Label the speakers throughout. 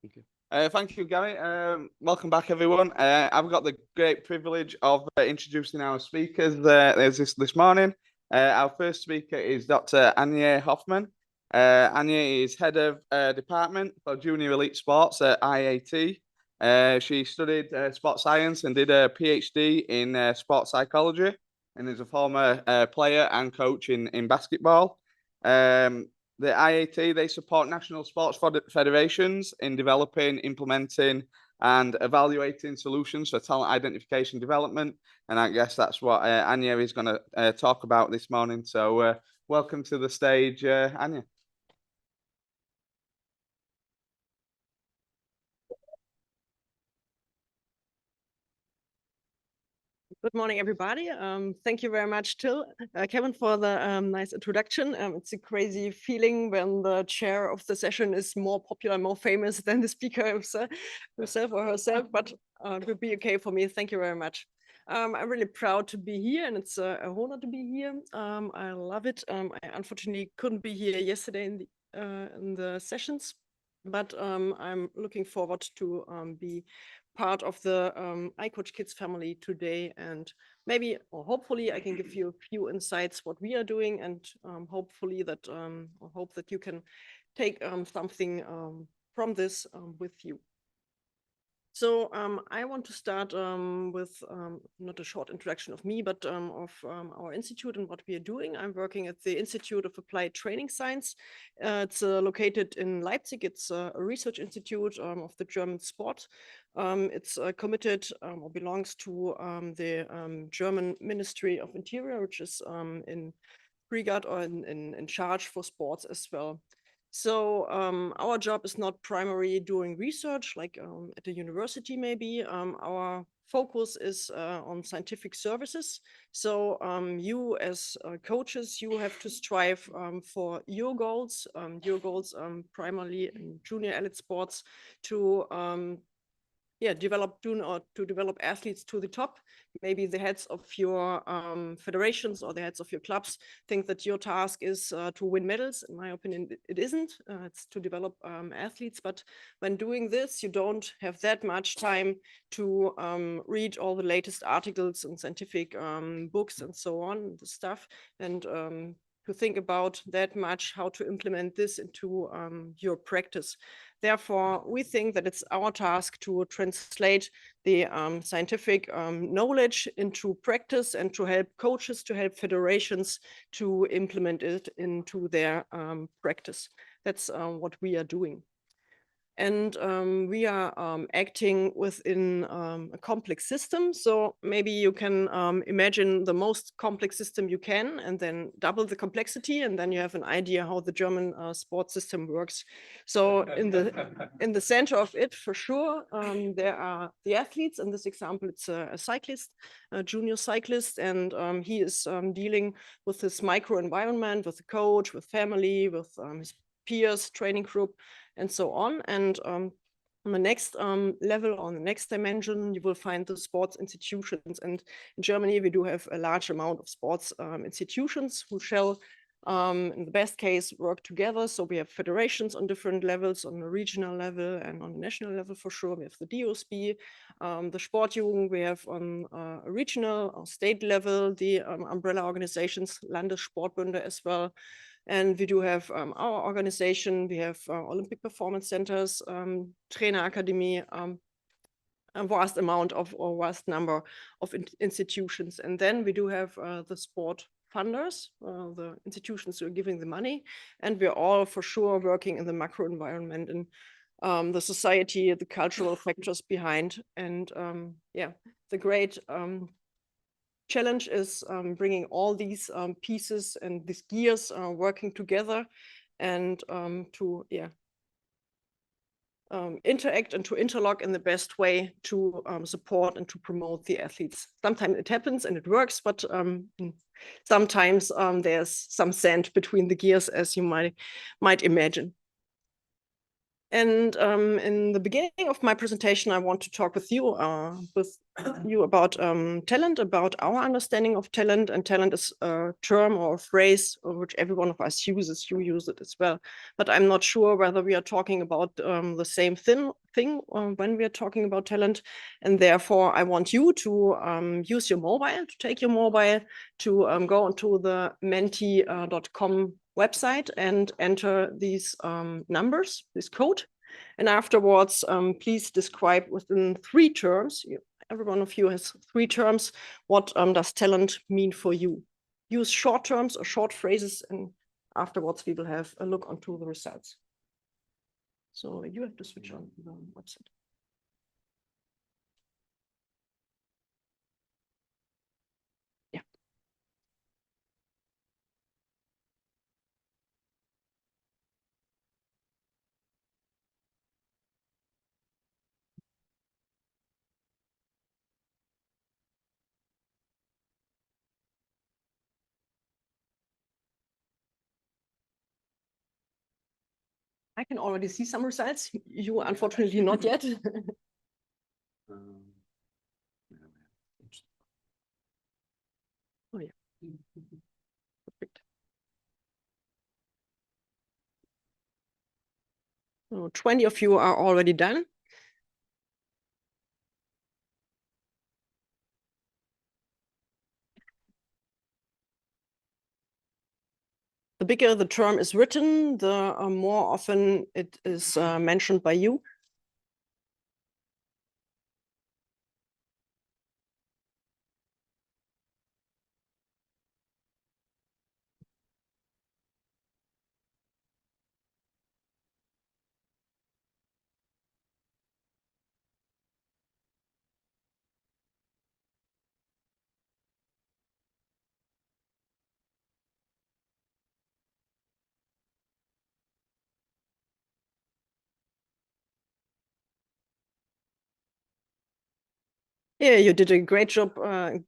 Speaker 1: Okay. Thank you, Gary. Welcome back, everyone. I've got the great privilege of introducing our speakers this morning. Our first speaker is Dr. Antje Hoffman. Antje is head of department for junior elite sports at IAT. She studied sports science and did a PhD in sports psychology, and is a former player and coach in basketball. The IAT, they support national sports federations in developing, implementing, and evaluating solutions for talent identification development. And I guess that's what Antje is going to talk about this morning. So welcome to the stage, Antje.
Speaker 2: Good morning, everybody. Thank you very much, Kevin, for the nice introduction. It's a crazy feeling when the chair of the session is more popular, more famous than the speaker himself or herself, but it will be okay for me. Thank you very much. I'm really proud to be here, and it's a honor to be here. I love it. I unfortunately couldn't be here yesterday in the sessions, but I'm looking forward to be part of the iCoach Kids family today, and maybe or hopefully I can give you a few insights what we are doing, and hopefully that I hope that you can take something from this with you. So I want to start with not a short introduction of me, but of our institute and what we are doing. I'm working at the Institute of Applied Training Science. It's located in Leipzig. It's a research institute of the German sport. It's committed or belongs to the German Ministry of Interior, which is in regard or in charge for sports as well. So our job is not primarily doing research like at a university maybe. Our focus is on scientific services. So you as coaches, you have to strive for your goals primarily in junior elite sports to develop athletes to the top. Maybe the heads of your federations or the heads of your clubs think that your task is to win medals. In my opinion, it isn't. It's to develop athletes. But when doing this, you don't have that much time to read all the latest articles and scientific books and so on, the stuff, and to think about that much how to implement this into your practice. Therefore, we think that it's our task to translate the scientific knowledge into practice and to help coaches, to help federations to implement it into their practice. That's what we are doing. And we are acting within a complex system. So maybe you can imagine the most complex system you can, and then double the complexity, and then you have an idea how the German sports system works. So in the center of it, for sure, there are the athletes. In this example, it's a cyclist, a junior cyclist, and he is dealing with this microenvironment, with the coach, with family, with his peers, training group, and so on. And on the next level, on the next dimension, you will find the sports institutions. And in Germany, we do have a large amount of sports institutions who shall, in the best case, work together. So we have federations on different levels, on the regional level and on the national level for sure. We have the DOSB, the Sportjugend, we have on a regional or state level, the umbrella organizations, Landessportbünde as well. And we do have our organization, we have Olympic performance centers, trainer academy, a vast number of institutions. And then we do have the sport funders, the institutions who are giving the money. And we're all for sure working in the macro environment and the society, the cultural factors behind. And the great challenge is bringing all these pieces and these gears working together and to interact and to interlock in the best way to support and to promote the athletes. Sometimes it happens and it works, but sometimes there's some sand between the gears, as you might imagine. And in the beginning of my presentation, I want to talk with you about talent, about our understanding of talent. And talent is a term or a phrase which every one of us uses. You use it as well. But I'm not sure whether we are talking about the same thing when we are talking about talent. And therefore, I want you to use your mobile, to take your mobile, to go onto the menti.com website and enter these numbers, this code. And afterwards, please describe within 3 terms, every one of you has 3 terms, what does talent mean for you? Use short terms or short phrases, and afterwards we will have a look onto the results. So you have to switch on the website. Yeah. I can already see some results. You unfortunately not yet. Oh yeah. Perfect. So 20 of you are already done. The bigger the term is written, the more often it is mentioned by you. Yeah, you did a great job,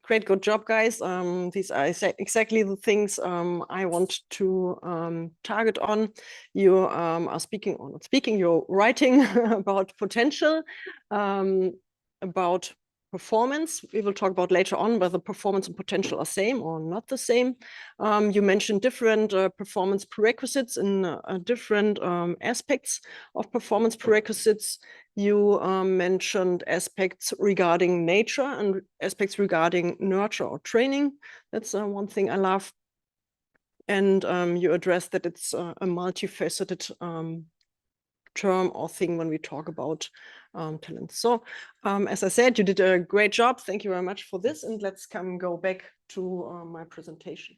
Speaker 2: good job, guys. These are exactly the things I want to target on. You are speaking, or not speaking, you're writing about potential, about performance. We will talk about later on whether performance and potential are same or not the same. You mentioned different performance prerequisites in different aspects of performance prerequisites. You mentioned aspects regarding nature and aspects regarding nurture or training. That's one thing I love. And you addressed that it's a multifaceted term or thing when we talk about talent. So as I said, you did a great job. Thank you very much for this. And let's go back to my presentation.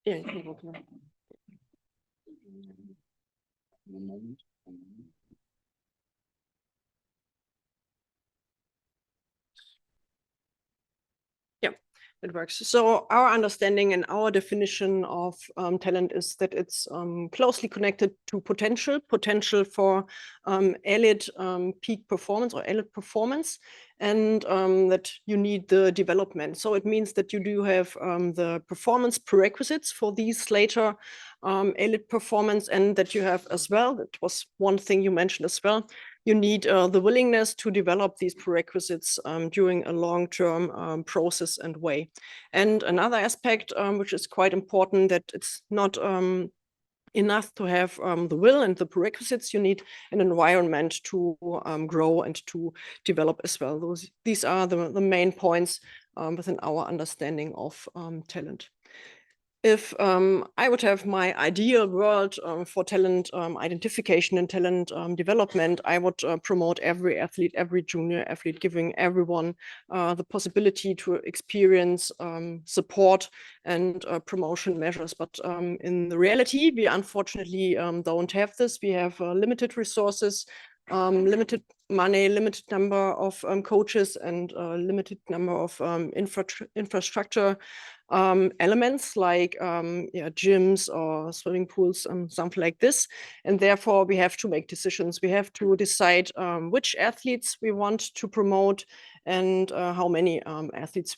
Speaker 2: Yeah, yeah, it works. So our understanding and our definition of talent is that it's closely connected to potential for elite peak performance or elite performance, and that you need the development. So it means that you do have the performance prerequisites for these later elite performance, and that you have as well, that was one thing you mentioned as well, you need the willingness to develop these prerequisites during a long-term process and way. And another aspect, which is quite important, that it's not enough to have the will and the prerequisites. You need an environment to grow and to develop as well. These are the main points within our understanding of talent. If I would have my ideal world for talent identification and talent development, I would promote every athlete, every junior athlete, giving everyone the possibility to experience support and promotion measures. But in the reality, we unfortunately don't have this. We have limited resources. limited money, limited number of coaches, and limited number of infrastructure elements like gyms or swimming pools and something like this. And therefore, we have to make decisions. We have to decide which athletes we want to promote and how many athletes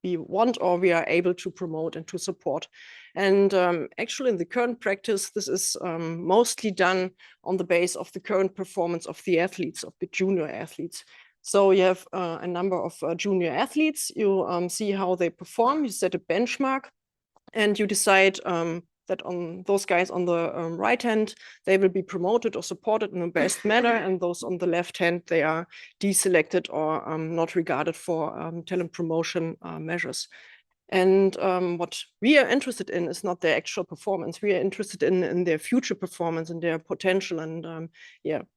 Speaker 2: we want or we are able to promote and to support. And actually, in the current practice, this is mostly done on the base of the current performance of the athletes, of the junior athletes. So you have a number of junior athletes, you see how they perform, you set a benchmark, and you decide that on those guys on the right hand, they will be promoted or supported in the best manner, and those on the left hand, they are deselected or not regarded for talent promotion measures. And what we are interested in is not their actual performance. We are interested in their future performance and their potential and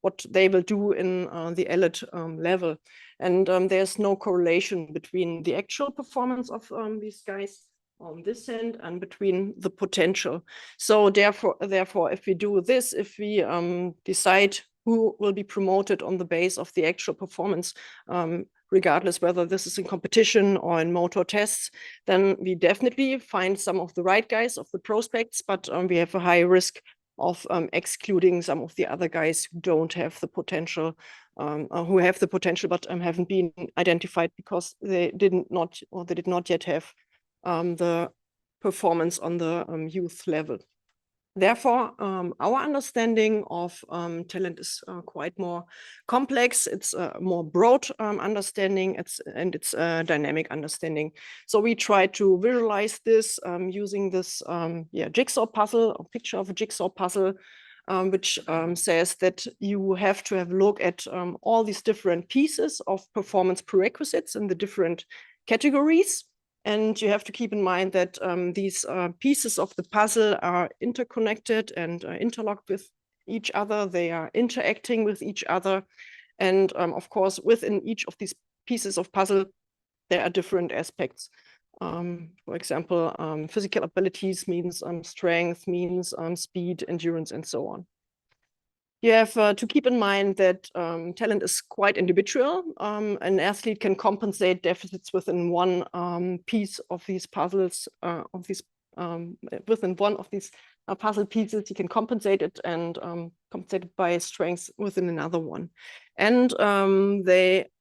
Speaker 2: what they will do in the elite level. And there's no correlation between the actual performance of these guys on this end and between the potential. So therefore, if we do this, if we decide who will be promoted on the base of the actual performance, regardless whether this is in competition or in motor tests, then we definitely find some of the right guys of the prospects, but we have a high risk of excluding some of the other guys who don't have the potential, who have the potential but haven't been identified because they did not yet have the performance on the youth level. Therefore, our understanding of talent is quite more complex. It's a more broad understanding, and it's a dynamic understanding. So we try to visualize this using this jigsaw puzzle, or picture of a jigsaw puzzle, which says that you have to have a look at all these different pieces of performance prerequisites in the different categories. And you have to keep in mind that these pieces of the puzzle are interconnected and interlocked with each other. They are interacting with each other. And of course, within each of these pieces of puzzle, there are different aspects. For example, physical abilities means strength, means speed, endurance, and so on. You have to keep in mind that talent is quite individual. An athlete can compensate deficits within one piece of these puzzles, within one of these puzzle pieces, he can compensate it and compensate it by strengths within another one. And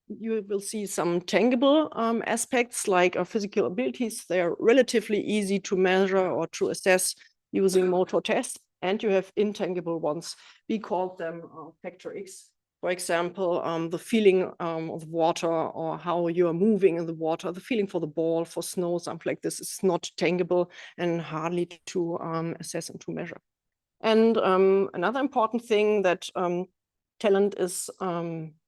Speaker 2: you will see some tangible aspects like physical abilities. They are relatively easy to measure or to assess using motor tests. And you have intangible ones. We call them factor X. For example, the feeling of water or how you are moving in the water, the feeling for the ball, for snow, something like this is not tangible and hardly to assess and to measure. And another important thing that talent is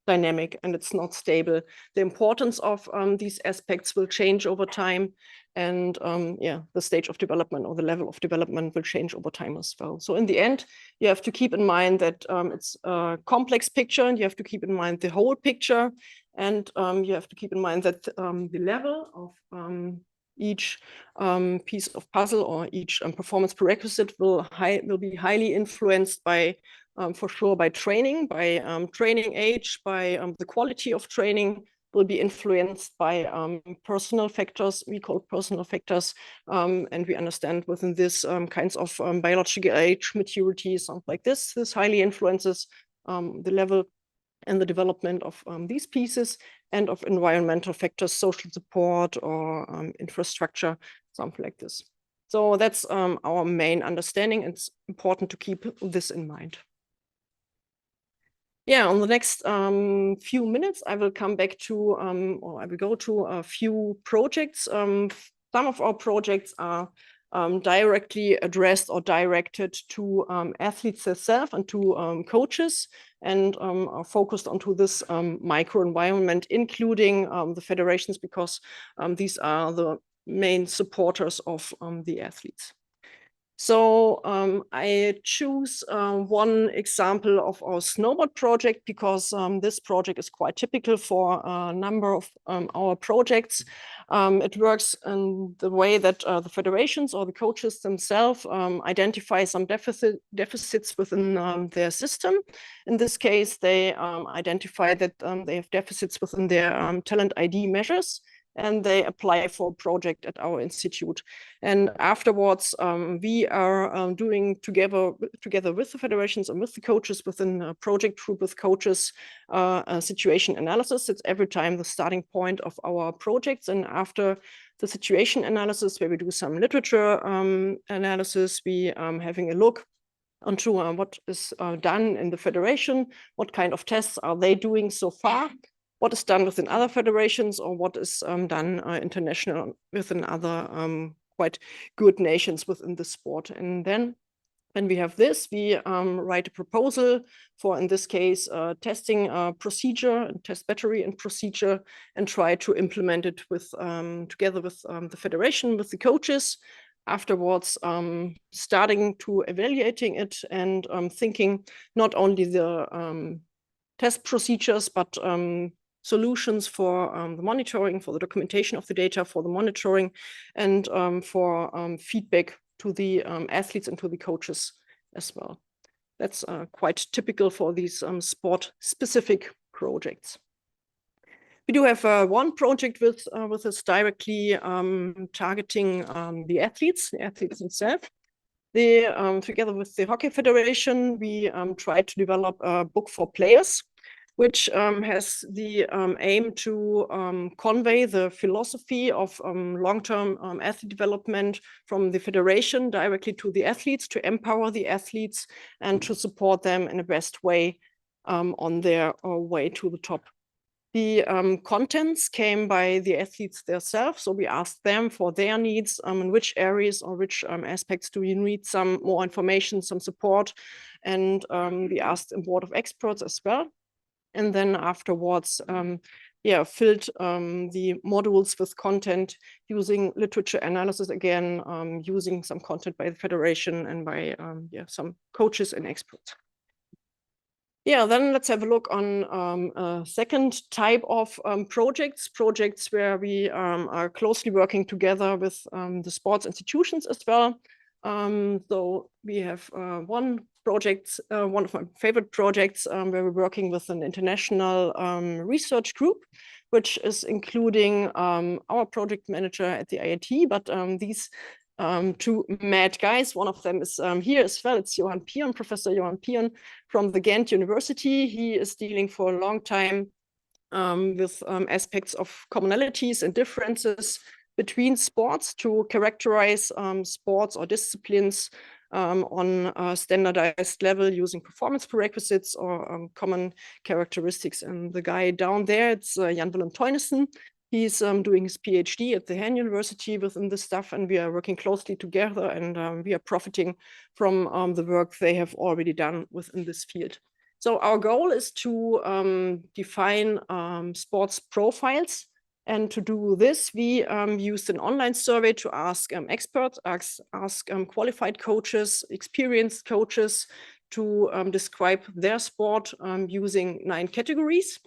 Speaker 2: dynamic and it's not stable. The importance of these aspects will change over time. And the stage of development or the level of development will change over time as well. So in the end, you have to keep in mind that it's a complex picture, and you have to keep in mind the whole picture. And you have to keep in mind that the level of each piece of puzzle or each performance prerequisite will be highly influenced by, for sure, by training age, by the quality of training, will be influenced by personal factors, we call personal factors, and we understand within this kinds of biological age, maturity, something like this. This highly influences the level and the development of these pieces, and of environmental factors, social support or infrastructure, something like this. So that's our main understanding. It's important to keep this in mind. Yeah, on the next few minutes, I will come back to, or I will go to a few projects. Some of our projects are directly addressed or directed to athletes themselves and to coaches, and are focused onto this microenvironment, including the federations, because these are the main supporters of the athletes. So I choose one example of our snowboard project because this project is quite typical for a number of our projects. It works in the way that the federations or the coaches themselves identify some deficits within their system. In this case, they identify that they have deficits within their talent ID measures, and they apply for a project at our institute. And afterwards, we are doing together with the federations and with the coaches within a project group with coaches a situation analysis. It's every time the starting point of our projects. And after the situation analysis, where we do some literature analysis, we having a look onto what is done in the federation, what kind of tests are they doing so far, what is done within other federations, or what is done international within other quite good nations within the sport. And then when we have this, we write a proposal for, in this case, testing procedure, test battery and procedure, and try to implement it with together with the federation, with the coaches. Afterwards, starting to evaluating it and thinking not only the test procedures, but solutions for the monitoring, for the documentation of the data, for the monitoring, and for feedback to the athletes and to the coaches as well. That's quite typical for these sport-specific projects. We do have one project with us directly targeting the athletes themselves. They, together with the Hockey Federation, we tried to develop a book for players, which has the aim to convey the philosophy of long-term athlete development from the federation directly to the athletes, to empower the athletes and to support them in the best way on their way to the top. The contents came by the athletes themselves, so we asked them for their needs, in which areas or which aspects do you need some more information, some support, and we asked a board of experts as well. And then afterwards, filled the modules with content using literature analysis again, using some content by the federation and by some coaches and experts. Yeah, then let's have a look on a second type of projects where we are closely working together with the sports institutions as well. So we have one project, one of my favorite projects, where we're working with an international research group, which is including our project manager at the IIT, but these two mad guys. One of them is here as well. It's Johan Pion, Professor Johan Pion from the Ghent University. He is dealing for a long time with aspects of commonalities and differences between sports to characterize sports or disciplines on a standardized level using performance prerequisites or common characteristics. And the guy down there, it's Jan Willem Teunissen. He's doing his PhD at the Han University within this stuff, and we are working closely together, and we are profiting from the work they have already done within this field. So our goal is to define sports profiles. And to do this, we used an online survey to ask experts, ask qualified coaches, experienced coaches to describe their sport using 9 categories.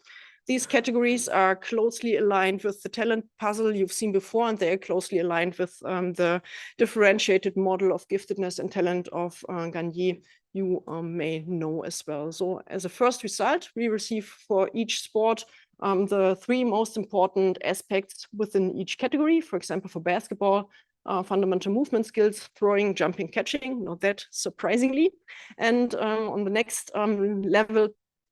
Speaker 2: These categories are closely aligned with the talent puzzle you've seen before, and they are closely aligned with the differentiated model of giftedness and talent of Gagne you may know as well. So as a first result, we receive for each sport the 3 most important aspects within each category. For example, for basketball, fundamental movement skills, throwing, jumping, catching, not that surprisingly. And on the next level,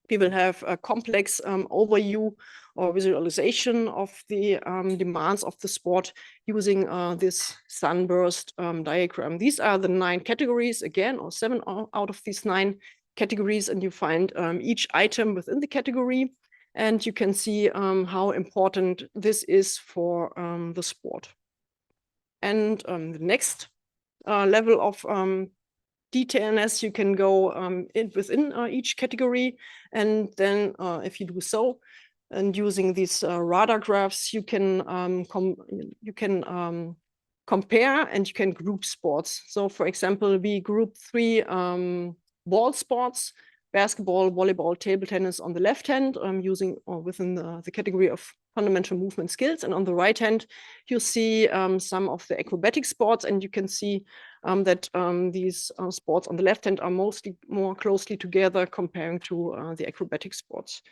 Speaker 2: we will have a complex overview or visualization of the demands of the sport using this sunburst diagram. These are the 9 categories again, or 7 out of these 9 categories, and you find each item within the category, and you can see how important this is for the sport. And the next level of detailness, you can go within each category, and then if you do so, and using these radar graphs, you can compare and you can group sports. So for example, we group 3 ball sports: basketball, volleyball, table tennis on the left hand, using or within the category of fundamental movement skills. And on the right hand, you see some of the acrobatic sports, and you can see that these sports on the left hand are mostly more closely together comparing to the acrobatic sports.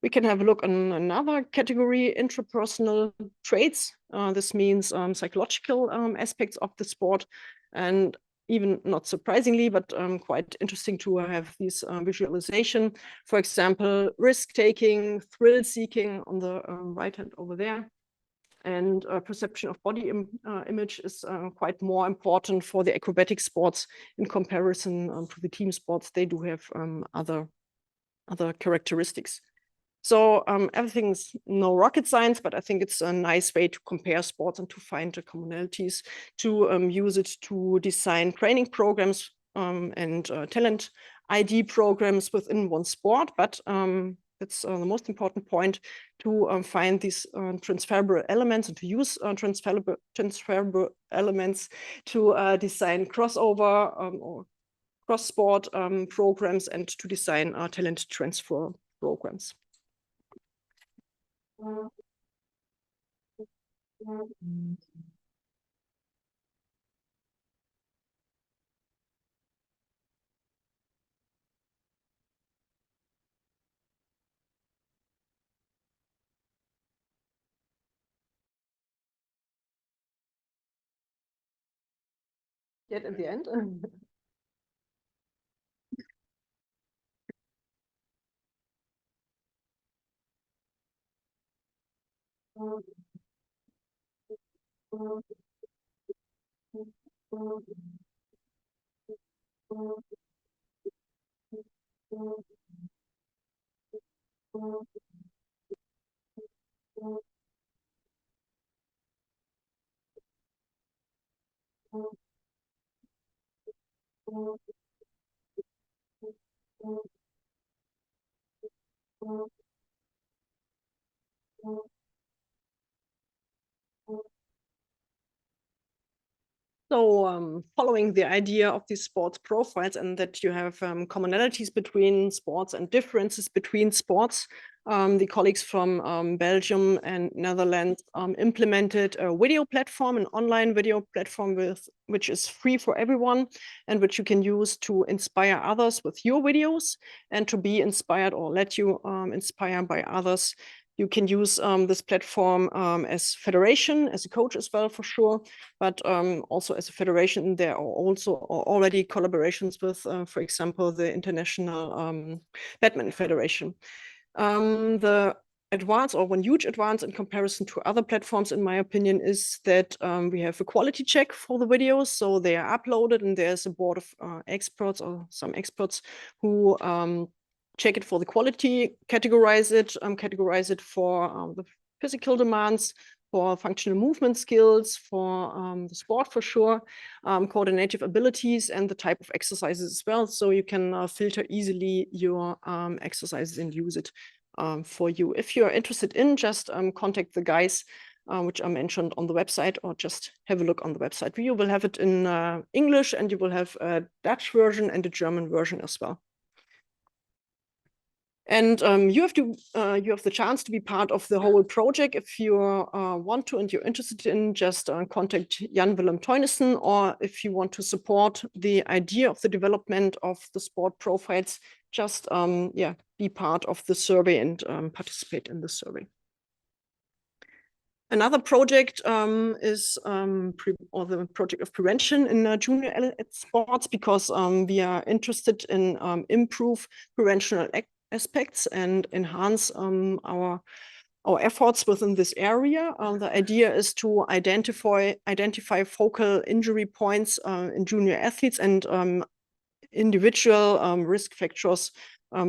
Speaker 2: We can have a look on another category: intrapersonal traits. This means psychological aspects of the sport, and even not surprisingly, but quite interesting to have this visualization. For example, risk-taking, thrill-seeking on the right hand over there. And perception of body image is quite more important for the acrobatic sports in comparison to the team sports. They do have other characteristics. So everything's no rocket science, but I think it's a nice way to compare sports and to find the commonalities, to use it to design training programs and talent ID programs within one sport. But it's the most important point, to find these transferable elements and to use transferable elements to design crossover or cross-sport programs, and to design talent transfer programs. Yet in the end. So following the idea of these sports profiles, and that you have commonalities between sports and differences between sports, the colleagues from Belgium and Netherlands implemented a video platform, an online video platform which is free for everyone, and which you can use to inspire others with your videos, and to be inspired or let you inspire by others. You can use this platform as federation, as a coach as well, for sure, but also as a federation. There are also already collaborations with, for example, the International Badminton Federation. The advance, or one huge advance in comparison to other platforms, in my opinion, is that we have a quality check for the videos. So they are uploaded, and there's a board of experts, or some experts, who check it for the quality, categorize it for the physical demands, for functional movement skills, for the sport for sure, coordinative abilities, and the type of exercises as well. So you can filter easily your exercises and use it for you. If you're interested in, just contact the guys which are mentioned on the website, or just have a look on the website. You will have it in English, and you will have a Dutch version and a German version as well. And you have the chance to be part of the whole project. If you want to and you're interested in, just contact Jan Willem Teunissen, or if you want to support the idea of the development of the sport profiles, just be part of the survey and participate in the survey. Another project is the project of prevention in junior sports, because we are interested in improve preventional aspects and enhance our efforts within this area. The idea is to identify focal injury points in junior athletes, and individual risk factors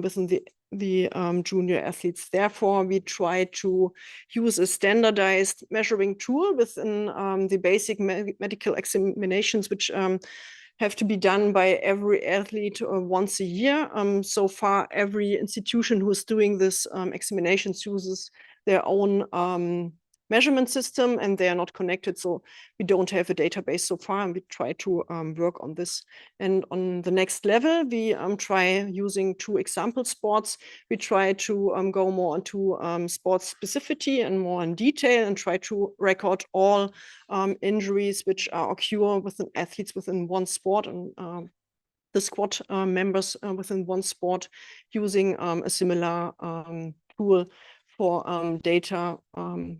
Speaker 2: within the junior athletes. Therefore, we try to use a standardized measuring tool within the basic medical examinations, which have to be done by every athlete once a year. So far, every institution who is doing this examinations uses their own measurement system, and they are not connected, so we don't have a database so far, and we try to work on this. And on the next level, we try using 2 example sports. We try to go more into sports specificity and more in detail, and try to record all injuries which occur within athletes within one sport, and the squad members within one sport, using a similar tool for data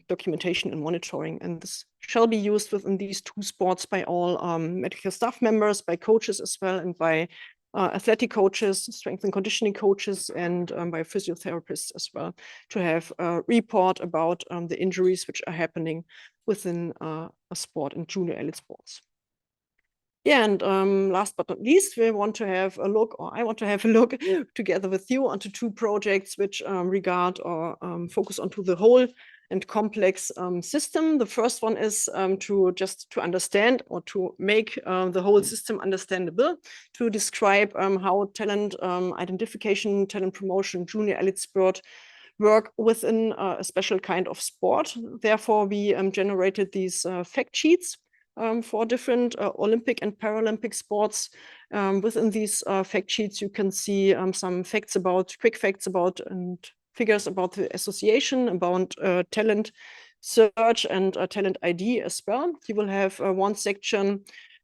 Speaker 2: documentation and monitoring. And this shall be used within these 2 sports by all medical staff members, by coaches as well, and by athletic coaches, strength and conditioning coaches, and by physiotherapists as well, to have a report about the injuries which are happening within a sport in junior elite sports. Yeah, and last but not least, we want to have a look, or I want to have a look together with you onto 2 projects which regard or focus onto the whole and complex system. The first one is to understand, or to make the whole system understandable, to describe how talent identification, talent promotion, junior elite sport work within a special kind of sport. Therefore, we generated these fact sheets for different Olympic and Paralympic sports. Within these fact sheets, you can see some quick facts about and figures about the association, about talent search and talent ID as well. You will have one section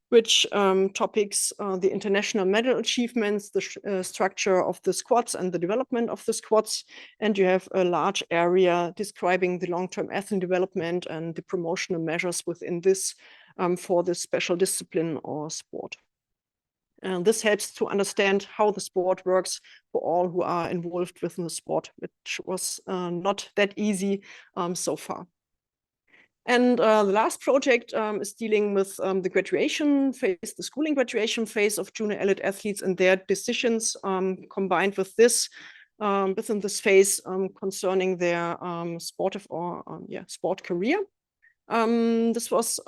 Speaker 2: which topics the international medal achievements, the structure of the squads and the development of the squads. And you have a large area describing the long-term athlete development and the promotional measures within this for this special discipline or sport. And this helps to understand how the sport works for all who are involved within the sport, which was not that easy so far. And the last project is dealing with the graduation phase, the schooling graduation phase of junior elite athletes, and their decisions combined with this within this phase concerning their sportive or sport career. This was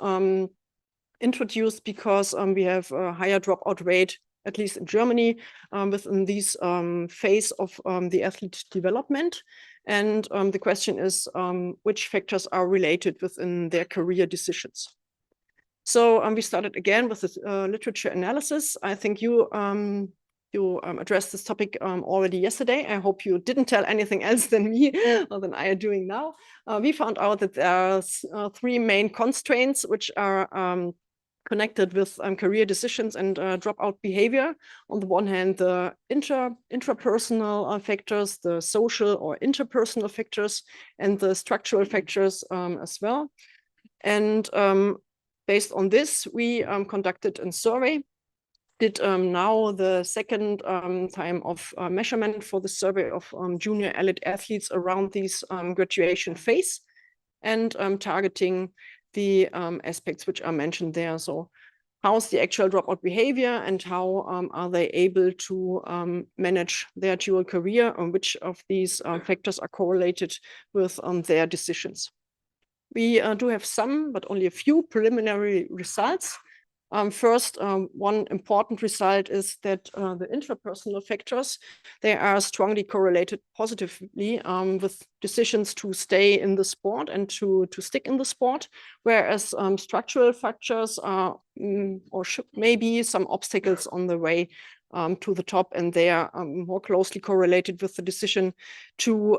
Speaker 2: introduced because we have a higher dropout rate, at least in Germany, within this phase of the athlete development. And the question is, which factors are related within their career decisions? So we started again with this literature analysis. I think you addressed this topic already yesterday. I hope you didn't tell anything else than me or than I are doing now. We found out that there are 3 main constraints which are connected with career decisions and dropout behavior. On the one hand, the intrapersonal factors, the social or interpersonal factors, and the structural factors as well. And based on this, we conducted a survey. Did now the second time of measurement for the survey of junior elite athletes around this graduation phase, and targeting the aspects which are mentioned there. So how's the actual dropout behavior, and how are they able to manage their dual career, and which of these factors are correlated with their decisions. We do have some, but only a few preliminary results. First, one important result is that the intrapersonal factors, they are strongly correlated positively with decisions to stay in the sport and to stick in the sport, whereas structural factors are or maybe some obstacles on the way to the top, and they are more closely correlated with the decision to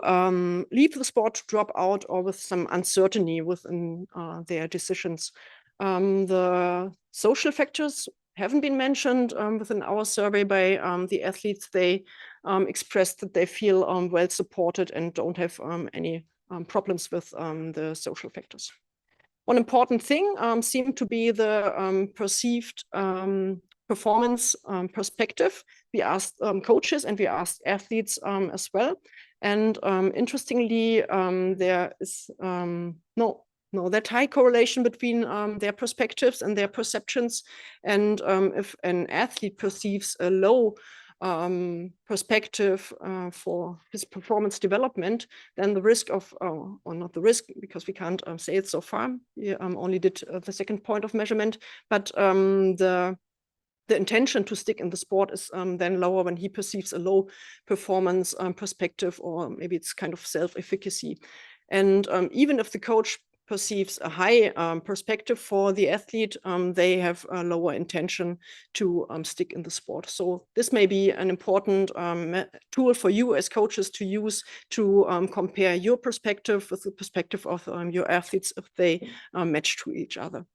Speaker 2: leave the sport, to drop out, or with some uncertainty within their decisions. The social factors haven't been mentioned within our survey by the athletes. They expressed that they feel well supported and don't have any problems with the social factors. One important thing seemed to be the perceived performance perspective. We asked coaches and we asked athletes as well. And interestingly, there is no that high correlation between their perspectives and their perceptions. And if an athlete perceives a low perspective for his performance development, then the risk of, or not the risk, because we can't say it so far, we only did the second point of measurement, but the intention to stick in the sport is then lower when he perceives a low performance perspective, or maybe it's kind of self-efficacy. And even if the coach perceives a high perspective for the athlete, they have a lower intention to stick in the sport. So this may be an important tool for you as coaches to use to compare your perspective with the perspective of your athletes if they match to each other.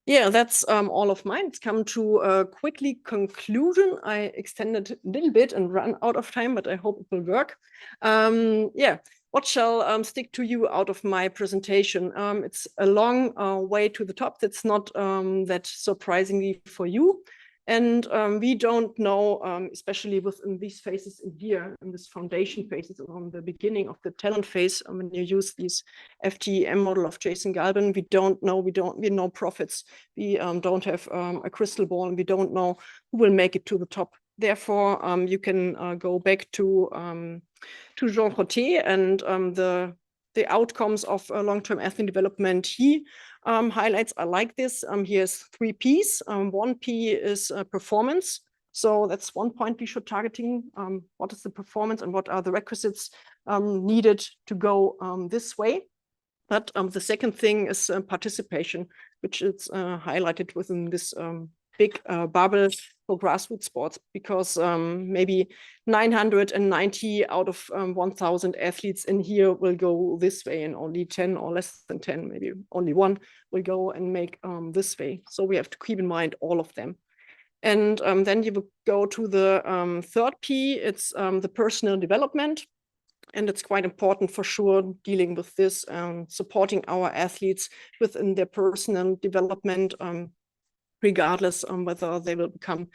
Speaker 2: Yeah, that's all of mine. It's come to a quickly conclusion. I extended a little bit and ran out of time, but I hope it will work. Yeah, what shall stick to you out of my presentation? It's a long way to the top. That's not that surprisingly for you. And we don't know, especially within these phases in here, in this foundation phases, on the beginning of the talent phase, when you use these FTEM model of Jason Galvin, we don't know, we know prophets. We don't have a crystal ball, and we don't know who will make it to the top. Therefore, you can go back to Jean Coté and the outcomes of long-term athlete development he highlights are like this. Here's 3 Ps. 1 P is performance. So that's one point we should targeting. What is the performance and what are the requisites needed to go this way? But the second thing is participation, which is highlighted within this big bubble for grassroots sports, because maybe 990 out of 1,000 athletes in here will go this way, and only 10 or less than 10, maybe only 1 will go and make this way. So we have to keep in mind all of them. And then you will go to the third P, it's the personal development. And it's quite important for sure dealing with this, supporting our athletes within their personal development, regardless whether they will become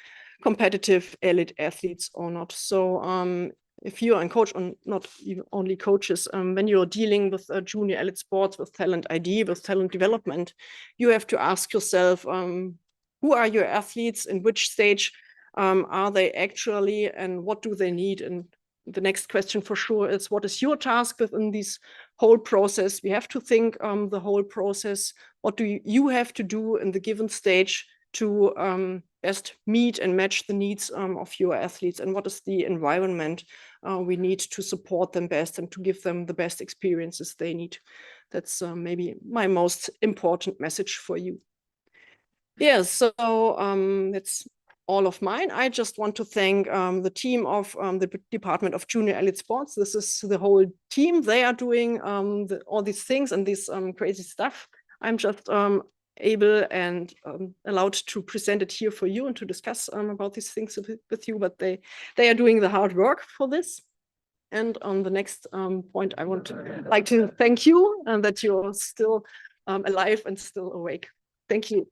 Speaker 2: competitive elite athletes or not. So if you're a coach, or not even only coaches, when you're dealing with junior elite sports, with talent ID, with talent development, you have to ask yourself, who are your athletes, in which stage are they actually, and what do they need? And the next question for sure is, what is your task within this whole process? We have to think the whole process. What do you have to do in the given stage to best meet and match the needs of your athletes? And what is the environment we need to support them best and to give them the best experiences they need? That's maybe my most important message for you. Yeah, so that's all of mine. I just want to thank the team of the Department of Junior Elite Sports. This is the whole team. They are doing all these things and this crazy stuff. I'm just able and allowed to present it here for you and to discuss about these things with you, but they are doing the hard work for this. And on the next point, I want to like to thank you and that you're still alive and still awake. Thank you.